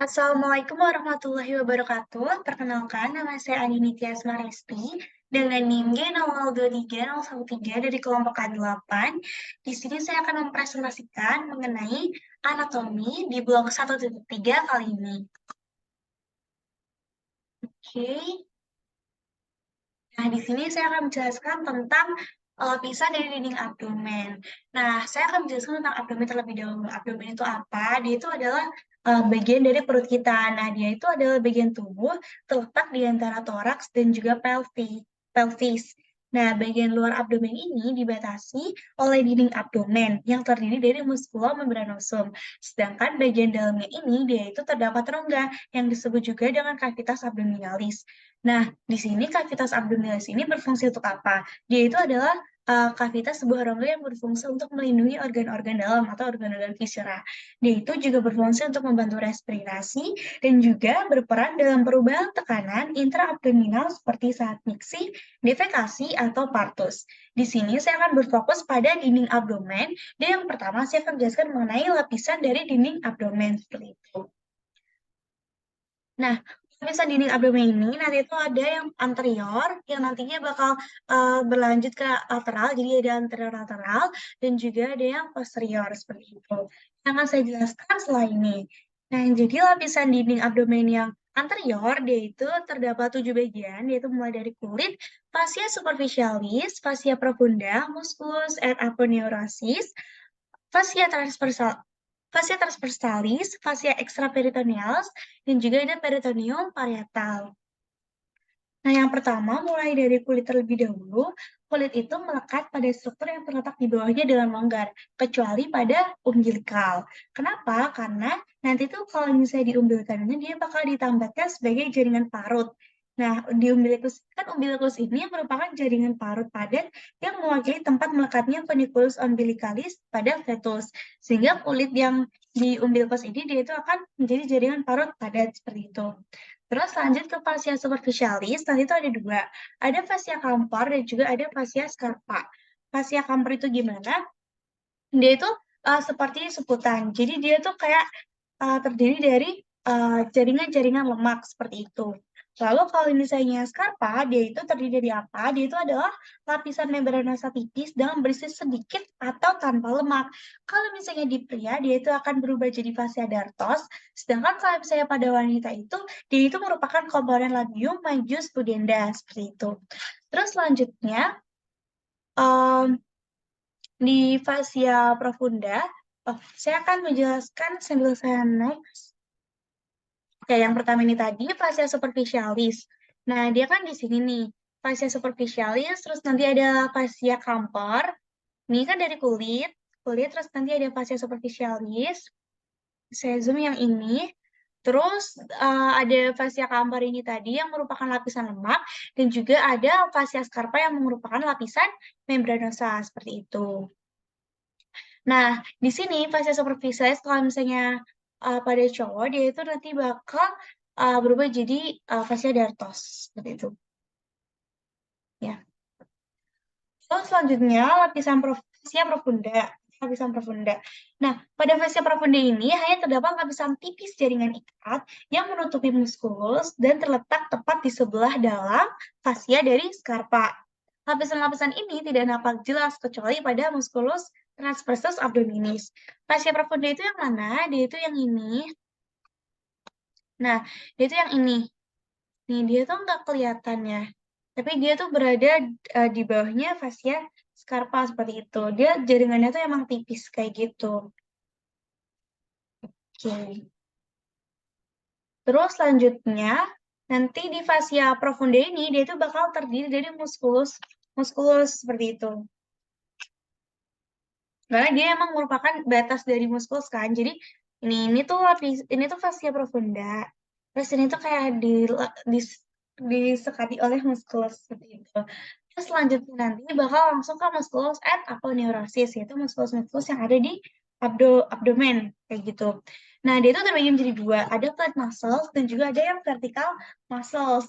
Assalamualaikum warahmatullahi wabarakatuh. Perkenalkan, nama saya Anini Tiasma Resti dengan NIM G02313 dari kelompok K8. Di sini saya akan mempresentasikan mengenai anatomi di blok 1.3 kali ini. Oke. Nah, di sini saya akan menjelaskan tentang lapisan dari dinding abdomen. Nah, saya akan menjelaskan tentang abdomen terlebih dahulu. Abdomen itu apa? Dia itu adalah bagian dari perut kita. Nah, dia itu adalah bagian tubuh terletak di antara toraks dan juga pelvis. Nah, bagian luar abdomen ini dibatasi oleh dinding abdomen yang terdiri dari musculum membranosum. Sedangkan bagian dalamnya ini dia itu terdapat rongga yang disebut juga dengan cavitas abdominalis. Nah, di sini kavitas abdominalis ini berfungsi untuk apa? Dia itu adalah kavitas sebuah rongga yang berfungsi untuk melindungi organ-organ dalam atau organ-organ viscera. Dia itu juga berfungsi untuk membantu respirasi dan juga berperan dalam perubahan tekanan intraabdominal seperti saat miksi, defekasi, atau partus. Di sini saya akan berfokus pada dinding abdomen dan yang pertama saya akan menjelaskan mengenai lapisan dari dinding abdomen seperti itu. Nah, lapisan dinding abdomen ini nanti itu ada yang anterior, yang nantinya bakal berlanjut ke lateral, jadi ada anterior lateral, dan juga ada yang posterior, seperti itu. Yang akan saya jelaskan setelah ini. Nah, jadi lapisan dinding abdomen yang anterior, dia itu terdapat 7 bagian, yaitu mulai dari kulit, fascia superficialis, fascia profunda, musculus et aponeurosis, fascia transversalis, fascia extraperitonealis, dan juga ada peritoneum parietal. Nah, yang pertama mulai dari kulit terlebih dahulu. Kulit itu melekat pada struktur yang terletak di bawahnya dengan longgar, kecuali pada umbilikal. Kenapa? Karena nanti tuh kalau misalnya di umbilical ini dia bakal ditambahkan sebagai jaringan parut. Nah, di umbilikus ini merupakan jaringan parut padat yang mewakili tempat melekatnya funiculus umbilicalis pada fetus. Sehingga kulit yang di umbilikus ini dia itu akan menjadi jaringan parut padat seperti itu. Terus lanjut ke fascia superficialis, nanti itu ada dua. Ada fascia campor dan juga ada fascia scarpa. Fascia campor itu gimana? Dia itu seperti seputan. Jadi dia tuh kayak terdiri dari jaringan-jaringan lemak seperti itu. Lalu kalau misalnya scarpa, dia itu terdiri dari apa? Dia itu adalah lapisan membranosa tipis dengan berisi sedikit atau tanpa lemak. Kalau misalnya di pria, dia itu akan berubah jadi fascia dartos. Sedangkan kalau misalnya pada wanita itu, dia itu merupakan komponen labium majus pudenda seperti itu. Terus selanjutnya, di fascia profunda, saya akan menjelaskan sambil saya next. Oke, yang pertama ini tadi fascia superficialis. Nah, dia kan di sini nih, fascia superficialis, terus nanti ada fascia campor. Ini kan dari kulit, terus nanti ada fascia superficialis. Saya zoom yang ini. Terus ada fascia campor ini tadi yang merupakan lapisan lemak, dan juga ada fascia scarpa yang merupakan lapisan membranosa, seperti itu. Nah, di sini fascia superficialis kalau misalnya pada cowok dia itu nanti bakal berubah jadi fascia dartos seperti itu. Ya. Terus selanjutnya fascia profunda. Lapisan profunda. Nah, pada fascia profunda ini hanya terdapat lapisan tipis jaringan ikat yang menutupi muskulus dan terletak tepat di sebelah dalam fascia dari scarpa. Lapisan-lapisan ini tidak nampak jelas kecuali pada musculus transversus abdominis. Fascia profunda itu yang mana? Dia itu yang ini. Nah, dia itu yang ini. Nih, dia tuh nggak kelihatan ya. Tapi dia tuh berada di bawahnya fascia scarpa seperti itu. Dia jaringannya tuh emang tipis kayak gitu. Oke. Terus selanjutnya, nanti di fascia profunda ini, dia tuh bakal terdiri dari muskulus seperti itu. Karena dia emang merupakan batas dari muskulus kan. Jadi ini tuh ini tuh fascia profunda. Terus ini tuh kayak di, disekati oleh muskulus seperti itu. Terus selanjutnya nanti bakal langsung ke musculus et aponeurosis, yaitu muskulus-muskulus yang ada di abdomen kayak gitu. Nah, dia itu terbagi menjadi dua, ada flat muscles dan juga ada yang vertical muscles.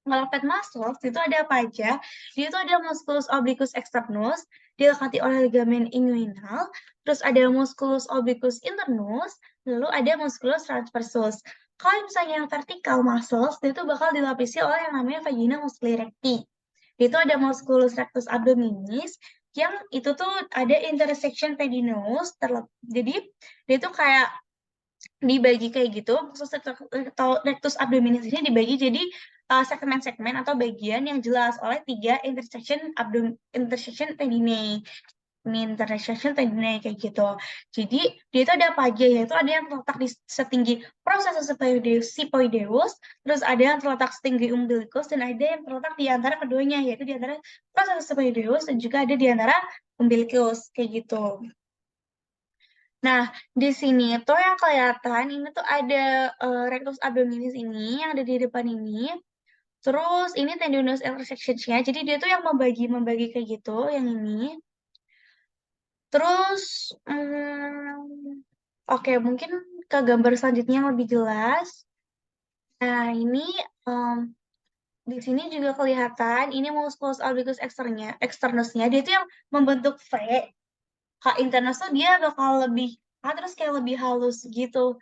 Kalau fat muscles itu ada apa aja? Dia itu ada musculus obliquus externus, dilekati oleh ligamen inguinal, terus ada musculus obliquus internus, lalu ada musculus transversus. Kalau misalnya yang vertical muscles, dia itu bakal dilapisi oleh yang namanya vagina musculi recti. Itu ada musculus rectus abdominis, yang itu tuh ada intersection pedinous, jadi dia tuh kayak dibagi kayak gitu, khusus rectus abdominis ini dibagi jadi segmen-segmen atau bagian yang jelas oleh 3 intersection tendinae. Ini intersection tendinae kayak gitu. Jadi dia itu ada apa aja ya? Itu ada yang terletak di setinggi processus sipoideus, terus ada yang terletak setinggi umbilicus, dan ada yang terletak di antara keduanya, yaitu di antara processus sipoideus dan juga ada di antara umbilicus kayak gitu. Nah, di sini tuh yang kelihatan ini tuh ada rectus abdominis ini yang ada di depan ini. Terus ini tendinous intersections-nya. Jadi dia tuh yang membagi kayak gitu, yang ini. Terus oke, mungkin ke gambar selanjutnya yang lebih jelas. Nah, ini di sini juga kelihatan ini musculus albicus externusnya. Dia tuh yang membentuk V. Kak internus tuh dia bakal lebih terus kayak lebih halus gitu.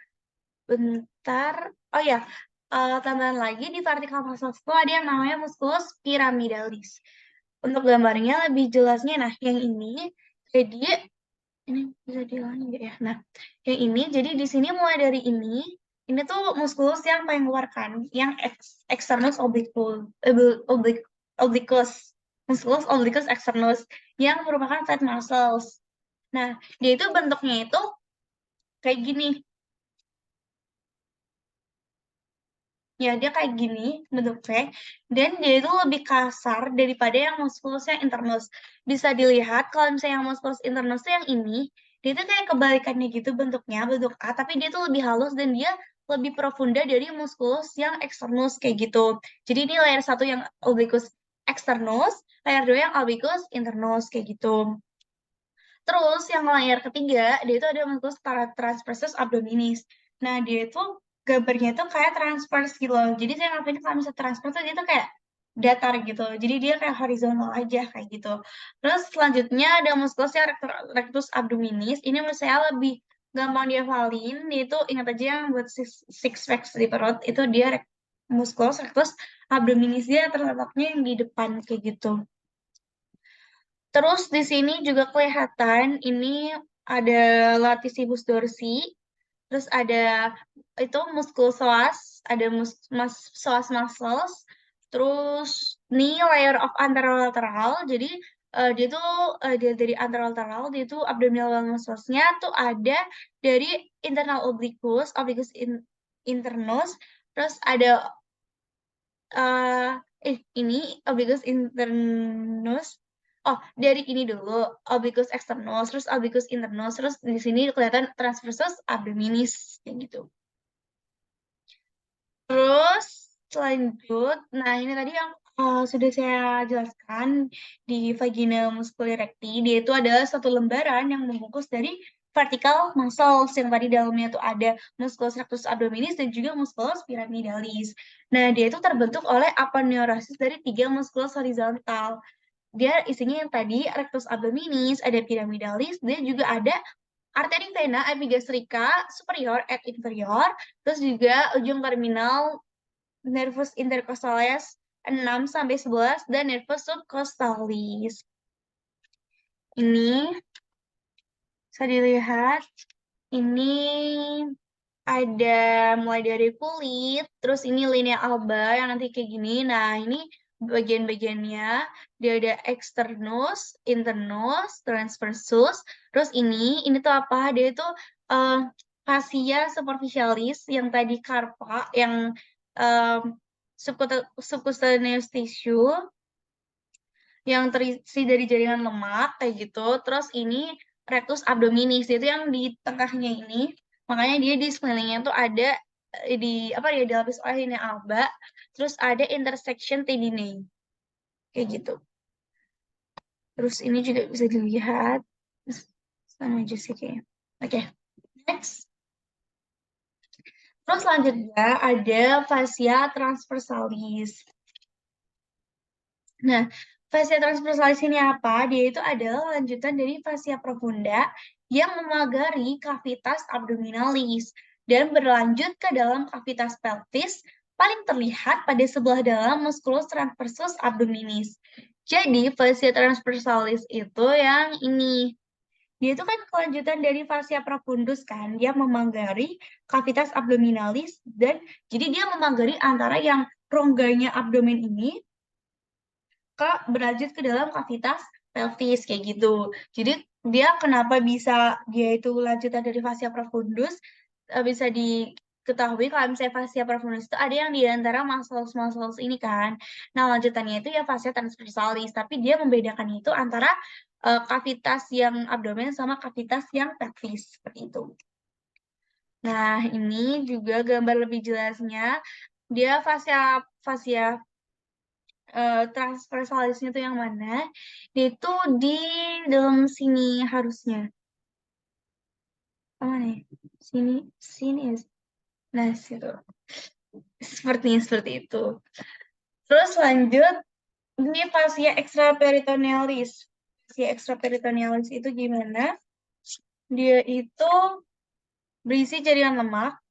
Bentar. Oh ya, tambahan lagi di vertical muscles itu ada yang namanya musculus pyramidalis. Untuk gambarnya lebih jelasnya, nah yang ini, jadi ini bisa diulangi nggak ya? Nah, yang ini, jadi di sini mulai dari ini tuh musculus yang paling luar kan, yang externus obliquus, musculus obliquus externus, yang merupakan fat muscles. Nah, dia itu bentuknya itu kayak gini. Ya, dia kayak gini bentuknya. Dan dia itu lebih kasar daripada yang musculus yang internus. Bisa dilihat kalau misalnya yang musculus internus itu yang ini, dia itu kayak kebalikannya gitu bentuknya, bentuk A, tapi dia itu lebih halus dan dia lebih profunda dari musculus yang externus kayak gitu. Jadi ini layer 1 yang obliquus externus, layer 2 yang obliquus internus kayak gitu. Terus yang layer ketiga, dia itu ada musculus transversus abdominis. Nah, dia itu gambarnya itu kayak transverse gitu loh. Jadi saya ngapain kalau misalnya transverse tuh dia tuh kayak datar gitu. Jadi dia kayak horizontal aja kayak gitu. Terus selanjutnya ada musculus yang rectus abdominis. Ini menurut saya lebih gampang dihafalin. Dia itu ingat aja yang buat six packs di perut itu dia musculus rectus abdominis, dia terletaknya yang di depan kayak gitu. Terus di sini juga kelihatan ini ada latissimus dorsi, terus ada itu muscle psoas, ada psoas muscles, terus ini layer of anterolateral. Jadi dia tuh dia dari anterolateral, dia tuh abdominal wall muscles-nya tuh ada dari internal obliquus internus, terus ada ini obliquus internus. Oh, dari ini dulu, obliquus externus, terus obliquus internus, terus di sini kelihatan transversus abdominis, kayak gitu. Terus selanjut, nah ini tadi yang sudah saya jelaskan di vagina musculi recti, dia itu adalah satu lembaran yang membungkus dari vertical muscles yang tadi dalamnya itu ada musculus rectus abdominis dan juga musculus pyramidalis. Nah, dia itu terbentuk oleh aponeurosis dari 3 musculus horizontal. Dia isinya yang tadi rectus abdominis, ada pyramidalis, dia juga ada arteri vena epigastrica superior et inferior, terus juga ujung terminal nervus intercostalis 6 sampai 11 dan nervus subcostalis. Ini bisa dilihat, ini ada mulai dari kulit, terus ini linea alba yang nanti kayak gini. Nah, ini bagian-bagiannya, dia ada externus, internus, transversus, terus ini tuh apa? Dia itu fascia superficialis yang tadi carpa, yang um, subcutaneous tissue, yang terisi dari jaringan lemak kayak gitu. Terus ini rectus abdominis, itu yang di tengahnya ini. Makanya dia di sekelilingnya tuh ada di apa ya, dilapis oleh ini alba. Terus ada intersection tendinae kayak gitu. Terus ini juga bisa dilihat sama aja sih kayaknya. Oke, next. Terus selanjutnya ada fascia transversalis. Nah, fascia transversalis ini apa? Dia itu adalah lanjutan dari fascia profunda yang memagari cavitas abdominalis dan berlanjut ke dalam cavitas pelvis, paling terlihat pada sebelah dalam musculus transversus abdominis. Jadi, fascia transversalis itu yang ini. Dia itu kan kelanjutan dari fascia profundus kan, dia memagari cavitas abdominalis dan jadi dia memagari antara yang rongganya abdomen ini berlanjut ke dalam kavitas pelvis kayak gitu. Jadi dia kenapa dia itu lanjutan dari fascia profundus bisa diketahui kalau misalnya fascia profundus itu ada yang di antara muscles ini kan. Nah, lanjutannya itu ya fascia transversalis, tapi dia membedakan itu antara kavitas yang abdomen sama kavitas yang pelvis seperti itu. Nah, ini juga gambar lebih jelasnya. Dia fascia fascia transversalisnya itu yang mana? Dia itu di dalam sini harusnya. Oh, nih. Sini, sini. Nah, situ. Sepertinya seperti itu. Terus lanjut, ini fascia extraperitonealis. Fascia extraperitonealis itu gimana? Dia itu berisi jaringan lemak.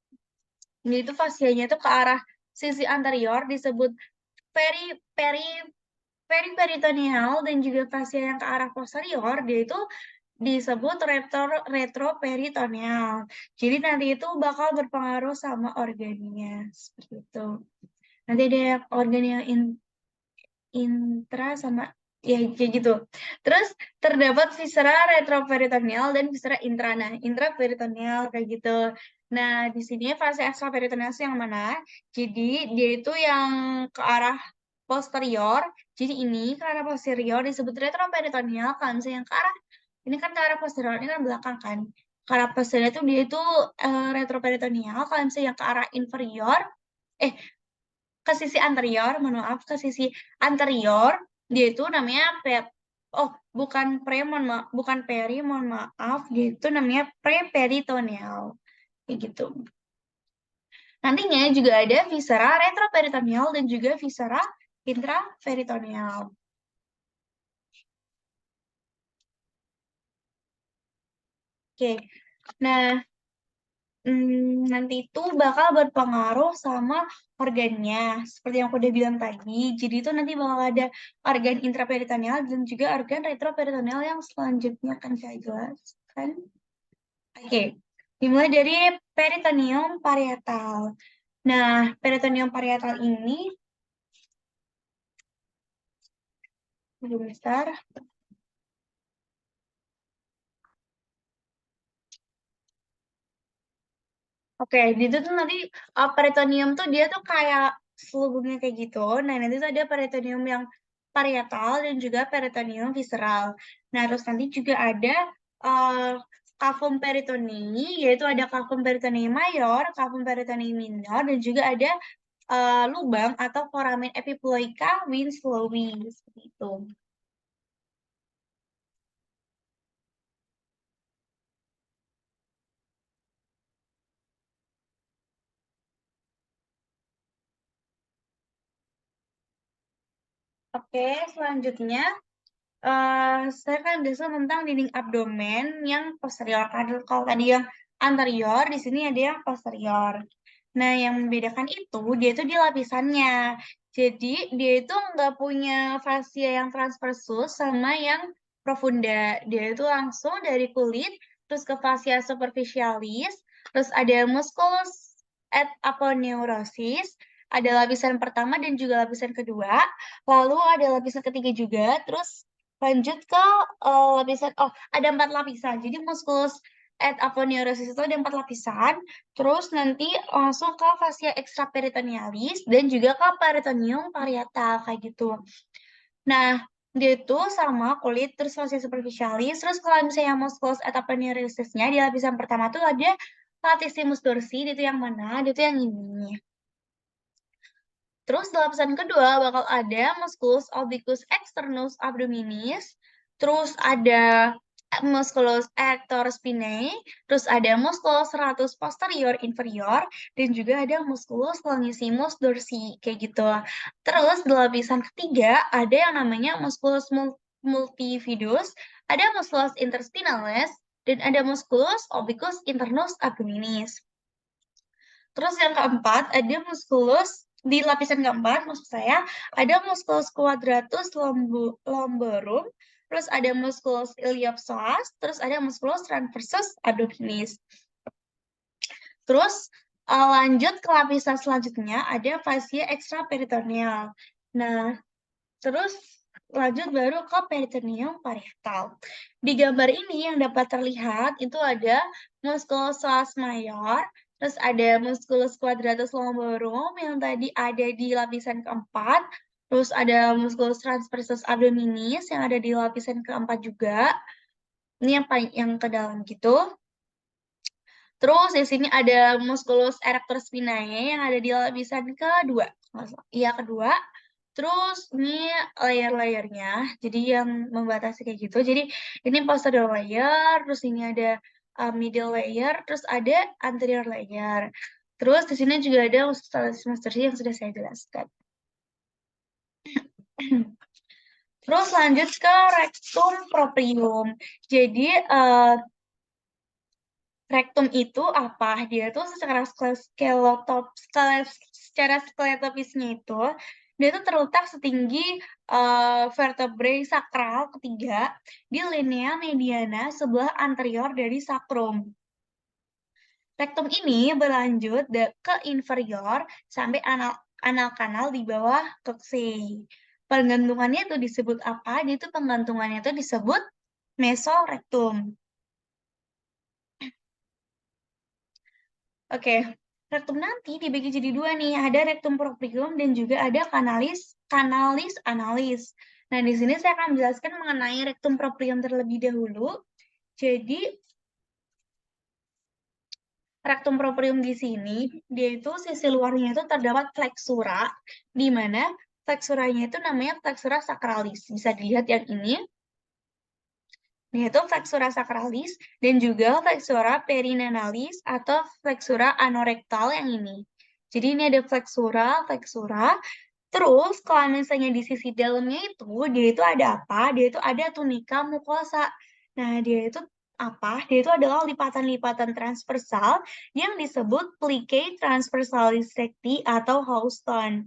Dia itu fascianya itu ke arah sisi anterior disebut peri peri periperitoneal dan juga fascia yang ke arah posterior dia itu disebut retroperitoneal. Jadi nanti itu bakal berpengaruh sama organnya seperti itu. Nanti ada organ yang intra sama ya kayak gitu. Terus terdapat viscera retroperitoneal dan viscera intra. Nah, intraperitoneal kayak gitu. Nah, di sini fase extraperitoneal yang mana? Jadi dia itu yang ke arah posterior. Jadi ini ke arah posterior disebut retroperitoneal kan. Yang ke arah ini kan ke arah posterior, ini kan belakang kan. Ke arah posterior itu dia itu retroperitoneal. Kalau misalnya yang ke arah inferior, eh ke sisi anterior, mohon maaf, ke sisi anterior, dia itu namanya oh, bukan bukan peri, mohon maaf, dia itu namanya preperitoneal. Kayak gitu. Nantinya juga ada viscera retroperitoneal dan juga viscera intraperitoneal. Oke. Nah, nanti itu bakal berpengaruh sama organnya, seperti yang aku udah bilang tadi. Jadi itu nanti bakal ada organ intraperitoneal dan juga organ retroperitoneal yang selanjutnya akan saya jelaskan. Oke, dimulai dari peritoneum parietal. Nah, peritoneum parietal ini, tunggu bentar. Oke, itu tuh nanti peritoneum tuh dia tuh kayak selubungnya kayak gitu. Nah, nanti tuh ada peritoneum yang parietal dan juga peritoneum visceral. Nah, terus nanti juga ada uh, cavum peritonei, yaitu ada cavum peritonei mayor, cavum peritonei minor, dan juga ada lubang atau foramen epiploica Winslowi seperti itu. Oke, selanjutnya saya kan biasa tentang dinding abdomen yang posterior. Kalau tadi yang anterior, di sini ada yang posterior. Nah, yang membedakan itu, dia itu di lapisannya. Jadi, dia itu nggak punya fascia yang transversus sama yang profunda. Dia itu langsung dari kulit, terus ke fascia superficialis, terus ada musculus et aponeurosis, ada lapisan pertama dan juga lapisan kedua, lalu ada lapisan ketiga juga, terus lanjut ke lapisan, ada 4 lapisan. Jadi musculus et aponeurosis itu ada 4 lapisan, terus nanti langsung ke fascia extraperitonealis dan juga ke peritoneum parietal kayak gitu. Nah, dia itu sama kulit, terus fascia superficialis, terus kalau misalnya musculus et aponeurosis-nya di lapisan pertama tuh ada latissimus dorsi, itu yang mana? Itu yang ini. Terus di lapisan kedua bakal ada musculus obliquus externus abdominis, terus ada musculus erector spinae, terus ada musculus serratus posterior inferior, dan juga ada musculus longissimus dorsi, kayak gitu. Terus di lapisan ketiga ada yang namanya musculus multifidus, ada musculus interspinalis, dan ada musculus obliquus internus abdominis. Terus yang keempat ada musculus di lapisan keempat maksud saya ada musculus quadratus lumborum, terus ada musculus iliopsoas, terus ada musculus transversus abdominis. Terus lanjut ke lapisan selanjutnya ada fascia extraperitoneal. Nah, terus lanjut baru ke peritoneum parietal. Di gambar ini yang dapat terlihat itu ada musculus psoas major, terus ada musculus quadratus lumborum yang tadi ada di lapisan keempat, terus ada musculus transversus abdominis yang ada di lapisan keempat juga. Ini yang ke dalam gitu. Terus di sini ada musculus erector spinae yang ada di lapisan kedua. Iya, kedua. Terus ini layer-layernya, jadi yang membatasi kayak gitu. Jadi ini posterior layer, terus ini ada middle layer, terus ada anterior layer. Terus di sini juga ada mastocytosis yang sudah saya jelaskan. Terus lanjut ke rectum proprium. Jadi rektum itu apa? Dia tuh secara skeletopisnya itu dia tuh terletak setinggi vertebrae sakral ketiga di linea mediana sebelah anterior dari sakrum. Rektum ini berlanjut ke inferior sampai anal kanal di bawah koksei. Penggantungannya itu disebut apa? Dia itu penggantungannya itu disebut mesorektum. Oke, rektum nanti dibagi jadi dua nih, ada rektum proprium dan juga ada kanalis analis. Nah, di sini saya akan menjelaskan mengenai rektum proprium terlebih dahulu. Jadi, rektum proprium di sini, dia itu sisi luarnya itu terdapat flexura, di mana flexuranya itu namanya flexura sacralis. Bisa dilihat yang ini, yaitu flexura sacralis dan juga flexura perinalis atau flexura anorektal yang ini. Jadi ini ada flexura. Terus kalau misalnya di sisi dalamnya itu, dia itu ada apa? Dia itu ada tunika mukosa. Nah, dia itu apa? Dia itu adalah lipatan-lipatan transversal yang disebut plicae transversalis recti atau Houston.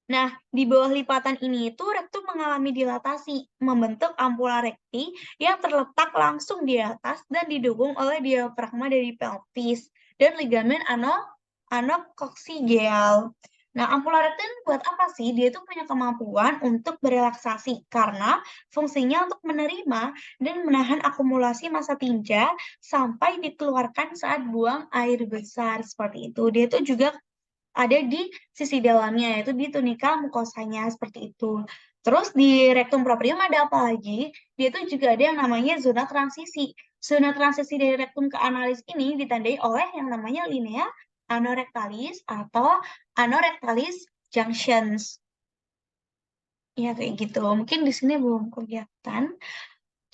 Nah, di bawah lipatan ini itu rektum mengalami dilatasi, membentuk ampula rekti yang terletak langsung di atas dan didukung oleh diafragma dari pelvis dan ligamen anokoksigeel. Nah, ampula rekti ini buat apa sih? Dia itu punya kemampuan untuk berelaksasi karena fungsinya untuk menerima dan menahan akumulasi massa tinja sampai dikeluarkan saat buang air besar seperti itu. Dia itu juga ada di sisi dalamnya, yaitu di tunika mukosanya seperti itu. Terus di rektum proprium ada apa lagi? Dia itu juga ada yang namanya zona transisi. Zona transisi dari rektum ke analis ini ditandai oleh yang namanya linea anorectalis atau anorectalis junctions. Ya, kayak gitu. Mungkin di sini belum kelihatan.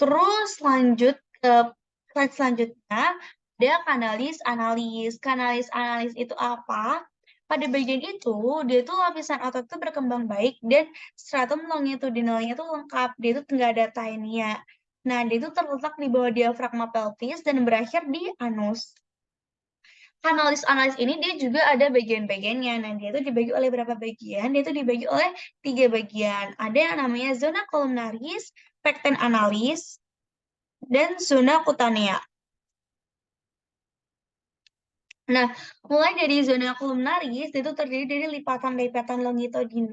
Terus lanjut ke slide selanjutnya, ada kanalis analis. Kanalis analis itu apa? Pada bagian itu, dia itu lapisan otot itu berkembang baik dan stratum longitudinalnya itu lengkap. Dia itu nggak ada taenia. Nah, dia itu terletak di bawah diafragma pelvis dan berakhir di anus. Kanalis-analis ini dia juga ada bagian-bagiannya. Nah, dia itu dibagi oleh berapa bagian? Dia itu dibagi oleh 3 bagian. Ada yang namanya zona columnaris, pecten analis, dan zona kutanea. Nah, mulai dari zona columnaris, itu terdiri dari lipatan-lipatan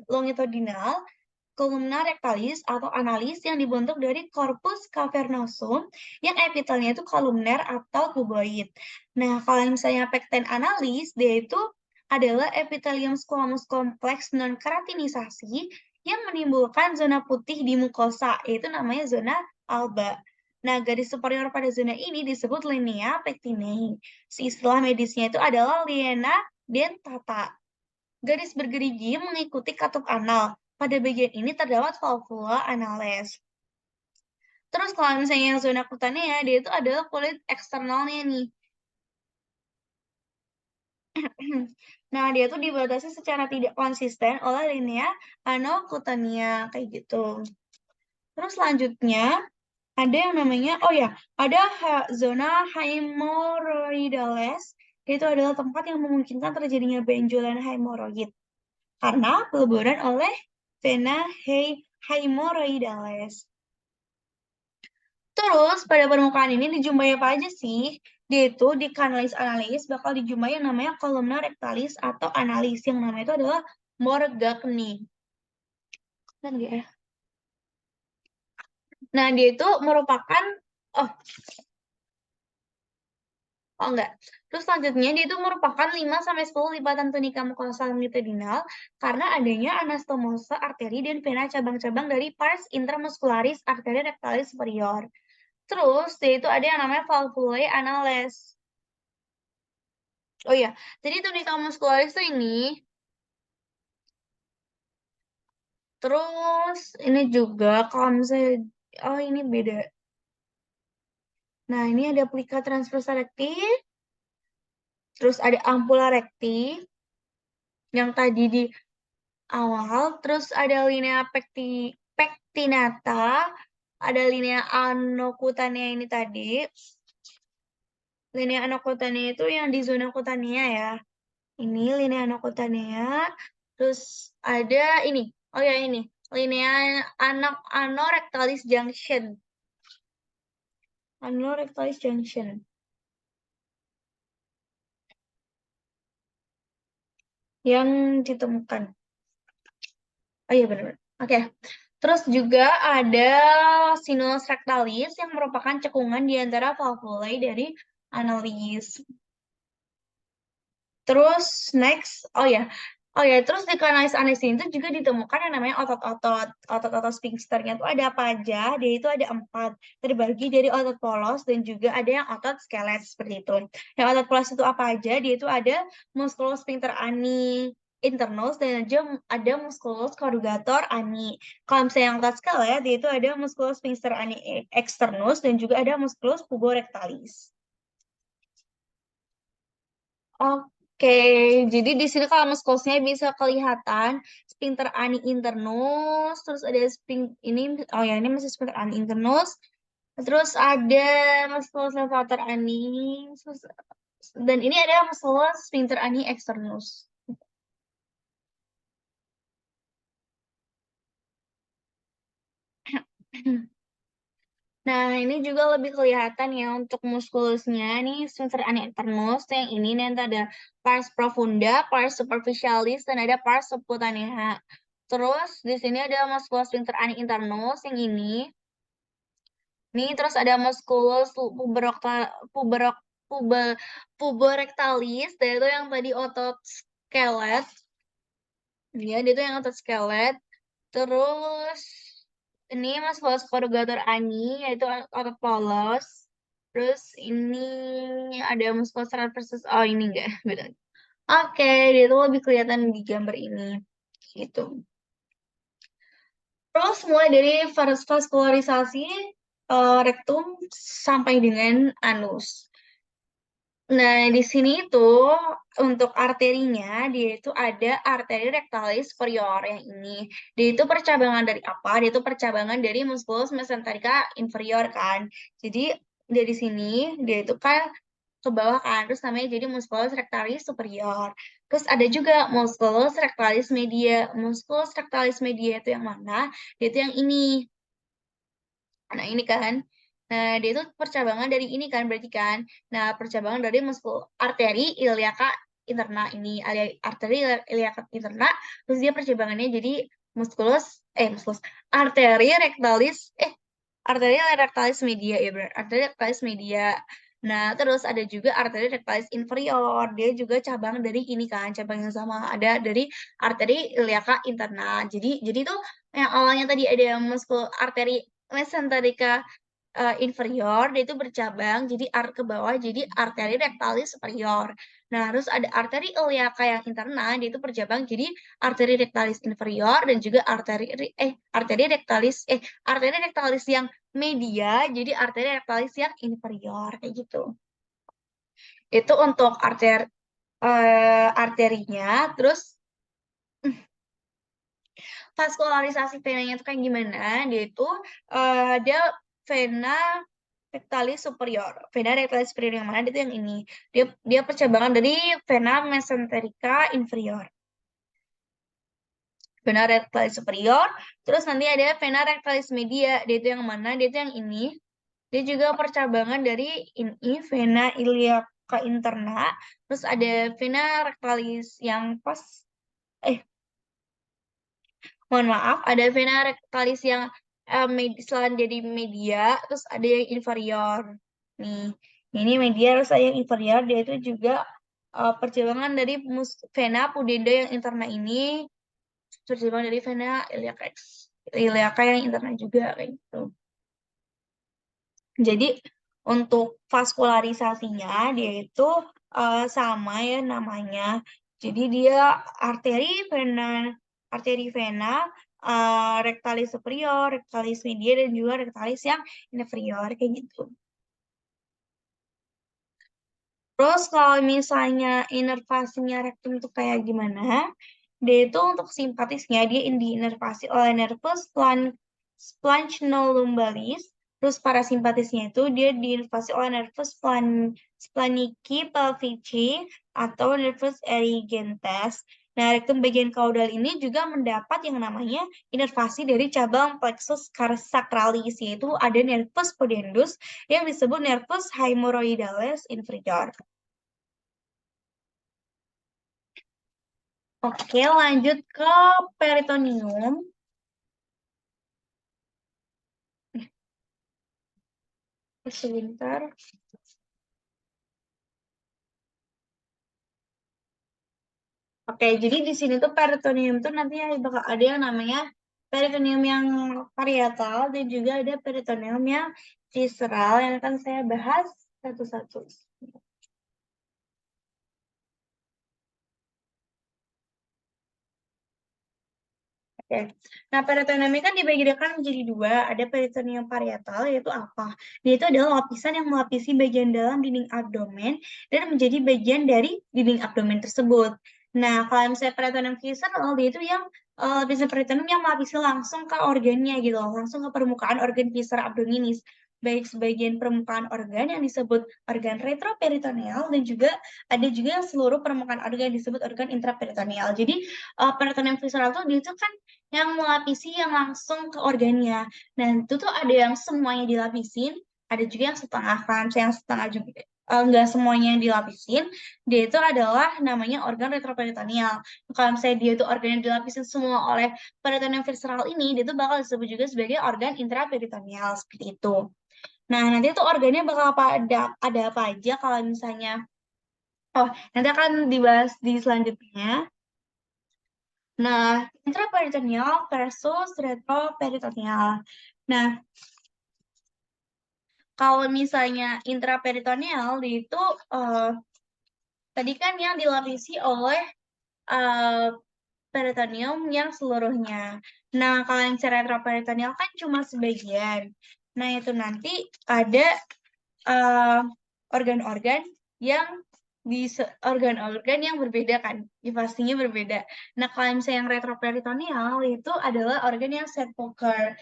longitudinal, columna rectalis atau analis yang dibentuk dari corpus cavernosum yang epitelnya itu kolumner atau kuboid. Nah, kalau misalnya pecten analis, dia itu adalah epithelium squamous kompleks non-keratinisasi yang menimbulkan zona putih di mukosa, yaitu namanya zona alba. Nah, garis superior pada zona ini disebut linea pectinae. Istilah medisnya itu adalah linea dentata. Garis bergerigi mengikuti katup anal. Pada bagian ini terdapat valvula anales. Terus kalau misalnya yang zona kutanea, dia itu adalah kulit eksternalnya nih. Nah, dia tuh dibatasi secara tidak konsisten oleh linea anokutanea, kayak gitu. Terus selanjutnya, ada yang namanya, oh ya, ada zona hemorrhoidales. Itu adalah tempat yang memungkinkan terjadinya benjolan hemoroid karena peleburan oleh vena hemorrhoidales. Terus pada permukaan ini dijumpai apa aja sih? Dia itu di kanalis analis bakal dijumpai yang namanya kolumna rectalis atau analis, yang namanya itu adalah Morgagni. Kan ya? Nah, dia itu merupakan oh Oh enggak. Terus selanjutnya dia itu merupakan 5 sampai 10 lipatan tunika mukosa mitedinal karena adanya anastomosa arteri dan vena cabang-cabang dari pars intramuscularis arteri rectalis superior. Terus dia itu ada yang namanya valvulae anales. Oh iya, jadi tunika muscularis itu ini. Terus ini juga kalau misalnya oh ini beda. Nah, ini ada plica transversa recti, terus ada ampula recti yang tadi di awal, terus ada linea pectinata, ada linea anocutanea ini tadi. Linea anocutanea itu yang di zona cutanea ya. Ini linea anocutanea, terus ada ini. Oh ya ini, linea anorectalis junction. Anorectalis junction. Yang ditemukan. Oh iya benar. Oke. Terus juga ada sinus rectalis yang merupakan cekungan di antara valvulae dari analis. Terus oh ya, terus di kanalis anesin itu juga ditemukan yang namanya otot-otot. Otot-otot sphincternya itu ada apa aja? Dia itu ada 4, terbagi dari otot polos dan juga ada yang otot skelet seperti itu. Yang otot polos itu apa aja? Dia itu ada musculus sphincter ani internus dan ada musculus corrugator ani. Kalau misalnya yang otot skelet, dia itu ada musculus sphincter ani externus dan juga ada musculus puborectalis. Oke, jadi di sini kalau muskulusnya bisa kelihatan sphincter ani internus, terus ada ini, oh ya ini masih sphincter ani internus, terus ada musculus levator ani, dan ini ada musculus sphincter ani externus. Nah, ini juga lebih kelihatan ya untuk muskulusnya. Nih, sphincter ani internus. Yang ini nanti ada pars profunda, pars superficialis, dan ada pars subcutanea. Terus, di sini ada musculus sphincter ani internus. Yang ini. Nih, terus ada musculus puborectalis. Dan itu yang tadi otot skelet. Dia itu yang otot skelet. Terus ini musculus corrugator ani yaitu otot polos. Terus ini ada musculus transversus. Oh ini enggak, beda. Oke, dia tuh lebih kelihatan di gambar ini. Gitu. Terus mulai dari vaskularisasi rektum sampai dengan anus. Nah, di sini itu untuk arterinya, dia itu ada arteri rectalis superior yang ini. Dia itu percabangan dari apa? Dia itu percabangan dari musculus mesenterica inferior kan. Jadi dari sini dia itu kan ke bawah kan, terus namanya jadi musculus rectalis superior. Terus ada juga musculus rectalis media. Musculus rectalis media itu yang mana? Dia itu yang ini. Nah, ini kan. Nah, dia itu percabangan dari ini kan, berarti kan. Nah, percabangan dari arteri iliaca interna ini, arteri iliaca interna, terus dia percabangannya jadi musculus, musculus, arteri rectalis, arteri rectalis media ya benar, arteri rectalis media. Nah, terus ada juga arteri rectalis inferior, dia juga cabang dari ini kan, cabang yang sama, ada dari arteri iliaca interna. Jadi tuh yang awalnya tadi ada arteri mesenterica inferior, dia itu bercabang jadi ke bawah jadi arteri rectalis superior. Nah, terus ada arteri iliaca yang interna, dia itu bercabang jadi arteri rectalis inferior dan juga arteri rectalis yang media, jadi arteri rektalis yang inferior kayak gitu. Itu untuk arterinya, terus vaskularisasi venanya itu kayak gimana? Dia itu dia vena rectalis superior. Vena rectalis superior yang mana? Dia itu yang ini. Dia percabangan dari vena mesenterica inferior. Vena rectalis superior, terus nanti ada vena rectalis media. Dia itu yang mana? Dia itu yang ini. Dia juga percabangan dari ini vena iliaca interna, terus ada vena rectalis yang pas mohon maaf, ada vena rectalis yang selain jadi media, terus ada yang inferior. Nih, ini media, terus ada yang inferior, dia itu juga percabangan dari vena pudenda yang interna ini, percabangan dari vena iliaca yang interna juga, kayak gitu. Jadi, untuk vaskularisasinya, dia itu sama ya namanya. Jadi, dia arteri vena, rectalis superior, rectalis media, dan juga rectalis yang inferior, kayak gitu. Terus kalau misalnya inervasinya rektum itu kayak gimana? Dia itu untuk simpatisnya, dia diinervasi oleh nervus splenolumbalis. Terus parasimpatisnya itu dia diinervasi oleh nervus splanchni pelvici atau nervus erigentes. Nah, rektum bagian kaudal ini juga mendapat yang namanya inervasi dari cabang plexus sacralis, yaitu ada nervus pudendus yang disebut nervus hemorrhoidalis inferior. Oke, lanjut ke peritoneum. Sebentar. Oke, jadi di sini tuh peritoneum tuh nanti bakal ada yang namanya peritoneum yang parietal dan juga ada peritoneum yang visceral yang akan saya bahas satu-satu. Oke. Nah, peritoneum ini kan dibedakan menjadi dua. Ada peritoneum parietal, yaitu apa? Dia itu adalah lapisan yang melapisi bagian dalam dinding abdomen dan menjadi bagian dari dinding abdomen tersebut. Nah, kalau misalnya peritoneum visceral, dia itu yang lapisan peritoneum yang melapisi langsung ke organnya gitu loh, langsung ke permukaan organ viscera abdominis. Baik sebagian permukaan organ yang disebut organ retroperitoneal dan juga ada juga yang seluruh permukaan organ yang disebut organ intraperitoneal. Jadi peritoneum visceral itu kan yang melapisi yang langsung ke organnya. Nah, itu tuh ada yang semuanya dilapisin, ada juga yang setengah kan, yang setengah juga enggak semuanya yang dilapisin. Dia itu adalah namanya organ retroperitoneal. Kalau misalnya dia itu organ yang dilapisin semua oleh peritoneum visceral ini, dia itu bakal disebut juga sebagai organ intraperitoneal seperti itu. Nah, nanti tuh organnya bakal ada apa aja kalau misalnya nanti akan dibahas di selanjutnya. Nah, intraperitoneal versus retroperitoneal. Nah, kalau misalnya intraperitoneal itu tadi kan yang dilapisi oleh uh, peritoneum yang seluruhnya. Nah, kalau yang retroperitoneal kan cuma sebagian. Nah, itu nanti ada organ-organ yang organ-organ yang berbeda kan, pastinya berbeda. Nah, kalau misalnya yang retroperitoneal itu adalah organ yang Set-Poker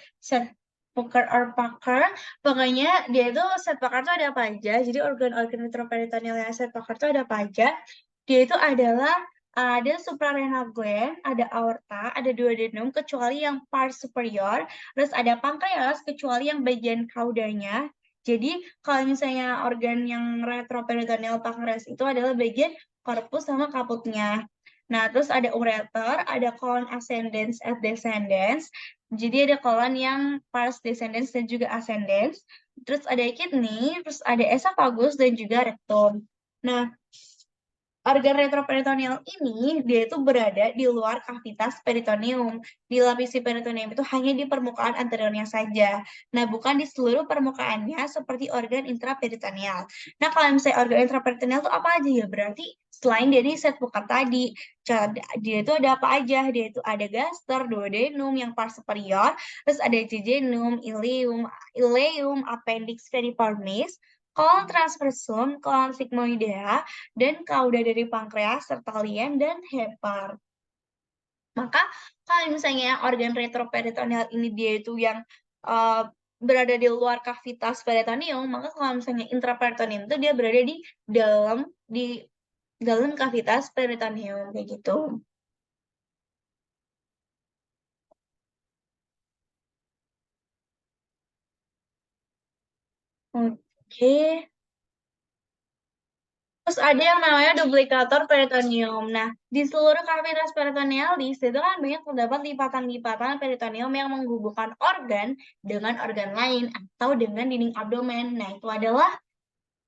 or Parker, pokoknya dia itu Set-Poker itu ada apa aja. Jadi organ-organ retroperitoneal yang Set-Poker itu ada apa aja. Dia itu adalah ada suprarenal gland, ada aorta, ada duodenum kecuali yang pars superior, terus ada pankreas kecuali yang bagian kaudanya. Jadi kalau misalnya organ yang retroperitoneal pankreas itu adalah bagian korpus sama kaputnya. Nah, terus ada ureter, ada colon ascendens and descendens. Jadi ada colon yang pars descendens dan juga ascendens. Terus ada kidney, terus ada esophagus dan juga rectum. Nah, organ retroperitoneal ini dia itu berada di luar kavitas peritoneum. Dilapisi peritoneum itu hanya di permukaan anteriornya saja. Nah, bukan di seluruh permukaannya seperti organ intraperitoneal. Nah, kalau misalnya organ intraperitoneal itu apa aja ya? Berarti Selain dari set bukan tadi, dia itu ada apa aja? Dia itu ada gaster, duodenum yang part superior, terus ada jejunum, ileum, appendix veriformis, kolon transversum, kolon sigmoidea, dan cauda dari pankreas, serta lien dan hepar. Maka kalau misalnya organ retroperitoneal ini dia itu yang uh, berada di luar kavitas peritoneum, maka kalau misalnya intraperitoneum itu dia berada di dalam kavitas peritoneum kayak gitu. Oke. Terus ada yang namanya duplikator peritoneum. Nah, di seluruh kavitas peritonealis itu kan banyak terdapat lipatan-lipatan peritoneum yang menghubungkan organ dengan organ lain atau dengan dinding abdomen. Nah, itu adalah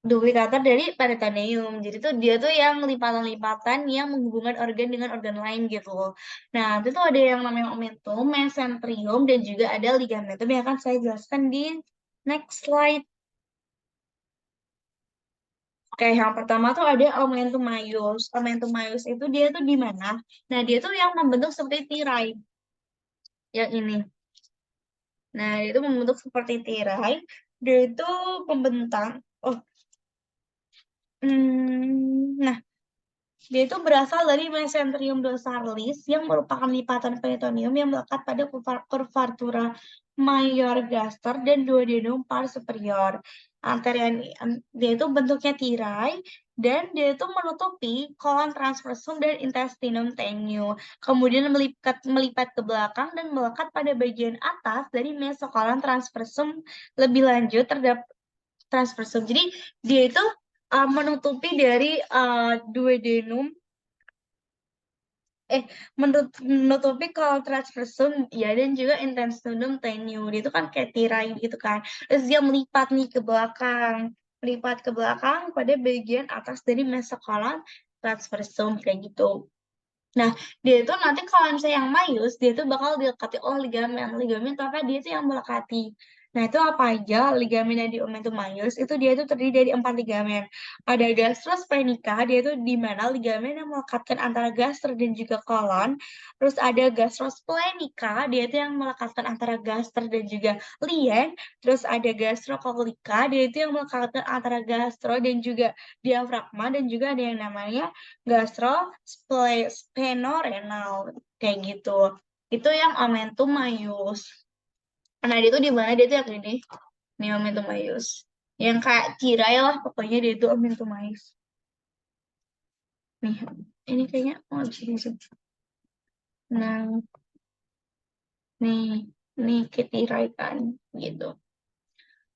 duplikator dari peritoneum. Jadi tuh dia tuh yang lipatan-lipatan yang menghubungkan organ dengan organ lain gitu loh. Nah, itu tuh ada yang namanya omentum, mesenterium, dan juga ada ligamentum yang akan saya jelaskan di next slide. Oke, yang pertama tuh ada omentum maius. Omentum maius itu dia tuh di mana? Nah, dia tuh yang membentuk seperti tirai, yang ini. Nah, dia itu membentuk seperti tirai. Dia itu membentang. Oh, nah, dia itu berasal dari mesenterium dorsalis yang merupakan lipatan peritoneum yang melekat pada curvatura major gaster dan duodenum pars superior. Anterior dia itu bentuknya tirai dan dia itu menutupi kolon transversum dan intestinum tenue. Kemudian melipat ke belakang dan melekat pada bagian atas dari mesokolon transversum lebih lanjut terdapat transversum. Jadi dia itu menutupi dari duodenum eh menutupi kalau transversum ya dan juga intestinum tenue itu kan kayak tirai gitu kan, terus dia melipat nih ke belakang, melipat ke belakang pada bagian atas dari mesokolon transversum kayak gitu. Nah, dia itu nanti kalau misalnya yang maius, dia itu bakal dilekati oleh ligamen. Ligamen itu apa? Dia itu yang melekati. Nah, itu apa aja ligamen yang di omentum maius? Itu dia itu terdiri dari 4 ligamen. Ada gastrosplenic, dia itu di mana ligamen yang melekatkan antara gaster dan juga kolon. Terus ada gastrosplenica, dia itu yang melekatkan antara gaster dan juga lien. Terus ada gastrocolica, dia itu yang melekatkan antara gastro dan juga diafragma, dan juga ada yang namanya gastrosplenorenal kayak gitu. Itu yang omentum maius. Nah, dia tuh di mana? Dia tuh yang ini omentum maius. Yang kayak tirai lah pokoknya dia itu omentum maius. Nih, ini kayaknya mau di sini sih. Nah, nih, nih ketirai kan gitu.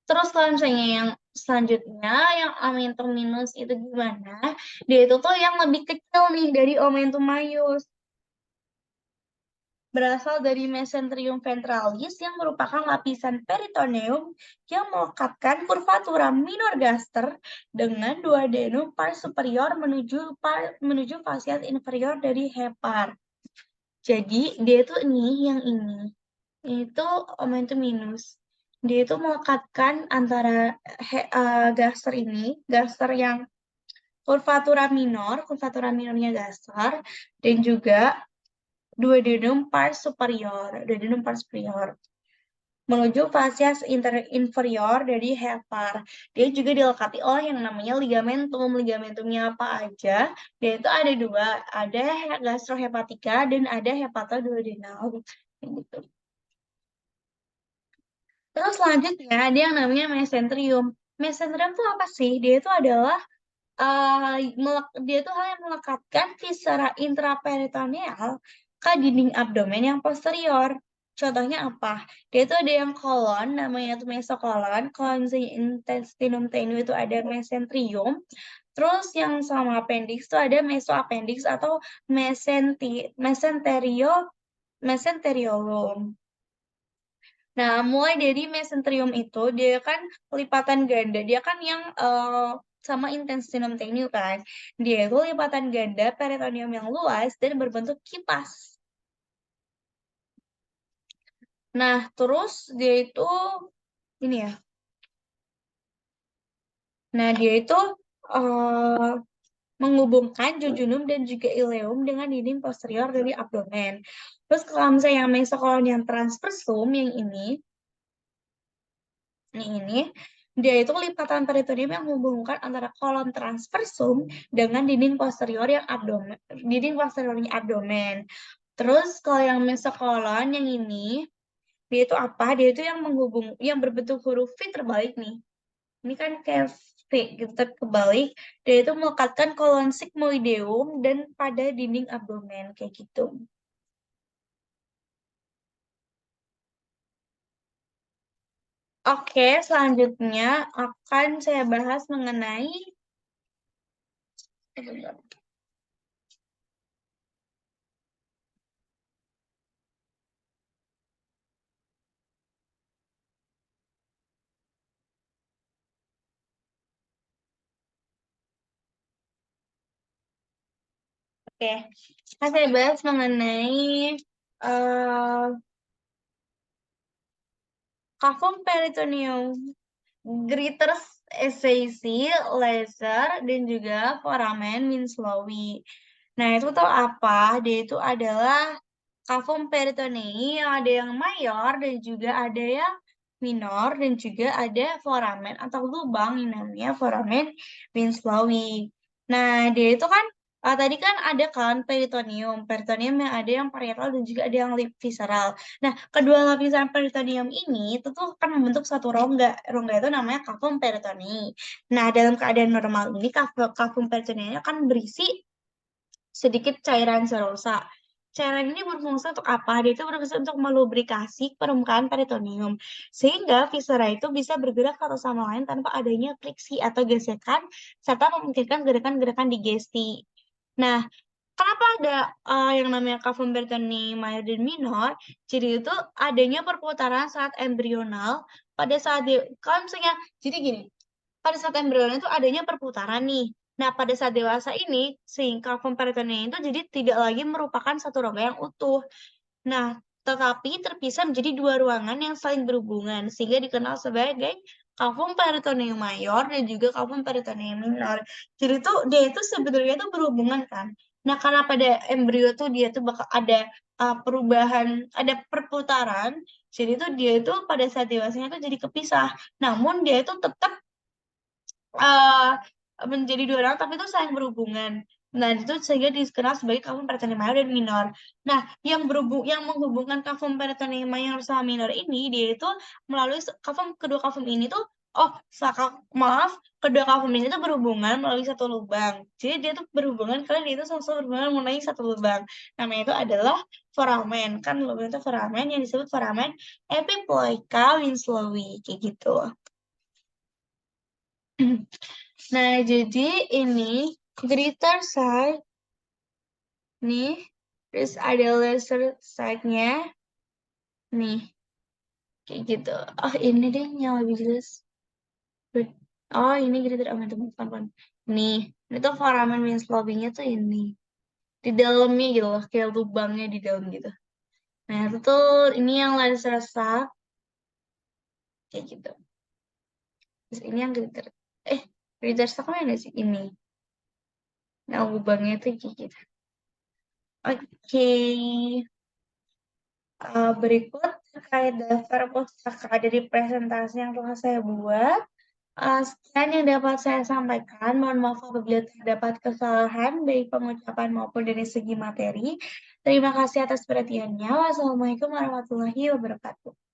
Terus kalau misalnya yang selanjutnya yang omentum minus itu gimana? Dia itu tuh yang lebih kecil nih dari omentum maius. Berasal dari mesenterium ventralis yang merupakan lapisan peritoneum yang melekatkan curvatura minor gaster dengan duodenum pars superior menuju fasiat inferior dari hepar. Jadi dia itu yang ini itu omentum minus. Dia itu melekatkan antara gaster ini, gaster yang curvatura minornya gaster, dan juga duodenum pars superior menuju fasias inferior dari hepar. Dia juga dilekati oleh yang namanya ligamentum. Ligamentumnya apa aja? Dia itu ada dua, ada gastrohepatika dan ada hepatoduodenal. Gitu. Terus selanjutnya ada yang namanya mesenterium. Mesenterium itu apa sih? Dia itu adalah dia itu hal yang melekatkan viscera intraperitoneal ke dinding abdomen yang posterior. Contohnya apa? Dia itu ada yang kolon, namanya itu mesokolon. Kalau misalnya intestinum tenue itu ada mesenterium. Terus yang sama appendix itu ada mesoappendix atau mesenteriolum. Nah, mulai dari mesenterium itu, dia kan lipatan ganda. Dia kan yang sama intestinum tenue kan. Dia itu lipatan ganda peritoneum yang luas dan berbentuk kipas. Nah, terus dia itu, ini ya. Nah, dia itu, uh, menghubungkan jejunum dan juga ileum dengan dinding posterior dari abdomen. Terus kalau misalnya yang mesokolonium transversum yang ini dia itu lipatan peritoneum yang menghubungkan antara kolon transversum dengan dinding posteriornya abdomen. Terus kalau yang mesokolon yang ini dia itu apa? Dia itu yang berbentuk huruf V terbalik nih. Ini kan kayak V gitu tapi kebalik. Dia itu melekatkan kolon sigmoideum dan pada dinding abdomen kayak gitu. Oke, selanjutnya akan saya bahas mengenai oke, saya bahas mengenai eh kafum peritoneum, Griters SAC, laser, dan juga foramen Winslowi. Nah, itu tuh apa? Dia itu adalah kafum peritonei yang ada yang mayor dan juga ada yang minor dan juga ada foramen atau lubang yang namanya foramen Winslowi. Nah, dia itu kan tadi kan ada kan peritoneum yang ada yang parietal dan juga ada yang visceral. Nah, kedua lapisan peritoneum ini itu tuh kan membentuk satu rongga. Rongga itu namanya kafum peritonei. Nah, dalam keadaan normal ini kafum peritonei akan berisi sedikit cairan serosa. Cairan ini berfungsi untuk apa? Dia itu berfungsi untuk melubrikasi permukaan peritoneum. Sehingga viscera itu bisa bergerak satu sama lain tanpa adanya friksi atau gesekan, serta memungkinkan gerakan-gerakan digesti. Nah, kenapa ada yang namanya cavum peritonei mayor dan minor? Jadi itu adanya perputaran saat embrional pada saat kalau misalnya, jadi gini, pada saat embrional itu adanya perputaran nih. Nah, pada saat dewasa ini, si cavum peritonei itu jadi tidak lagi merupakan satu rongga yang utuh. Nah, tetapi terpisah menjadi dua ruangan yang saling berhubungan, sehingga dikenal sebagai cavum peritoneum mayor dan juga cavum peritoneum minor. Jadi tuh dia itu sebenarnya tuh berhubungan kan. Nah, karena pada embrio tuh dia tuh bakal ada perubahan, ada perputaran, jadi tuh dia itu pada saat dewasanya tuh jadi kepisah. Namun dia itu tetap eh menjadi dua orang tapi itu saling berhubungan. Nah, itu sehingga dikenal sebagai kafum peritoneum mayor dan minor. Nah, yang menghubungkan kafum peritoneum mayor sama minor ini dia itu melalui kedua kafum ini tuh maaf, kedua kafum ini tuh berhubungan melalui satu lubang. Jadi dia tuh berhubungan karena dia itu sama-sama berhubungan melalui satu lubang. Namanya itu adalah foramen. Kan lubang itu foramen yang disebut foramen epiploica winslowi kayak gitu. Nah, jadi ini greater side nih, terus ada lesser side-nya nih, kayak gitu. Oh, ini deh yang lebih jelas. Oh, ini greater augmented bukan. Nih, ini tuh foramen Winslow-nya tuh ini. Di dalamnya gitu loh, kayak lubangnya di dalam gitu. Nah, itu tuh ini yang lesser side, kayak gitu. Terus ini yang greater. Greater side mana sih? Ini. Nah, lubangnya tuh kayak gitu. Oke. Berikut terkait daftar pustaka dari presentasi yang telah saya buat. Sekian yang dapat saya sampaikan. Mohon maaf apabila terdapat kesalahan baik pengucapan maupun dari segi materi. Terima kasih atas perhatiannya. Wassalamualaikum warahmatullahi wabarakatuh.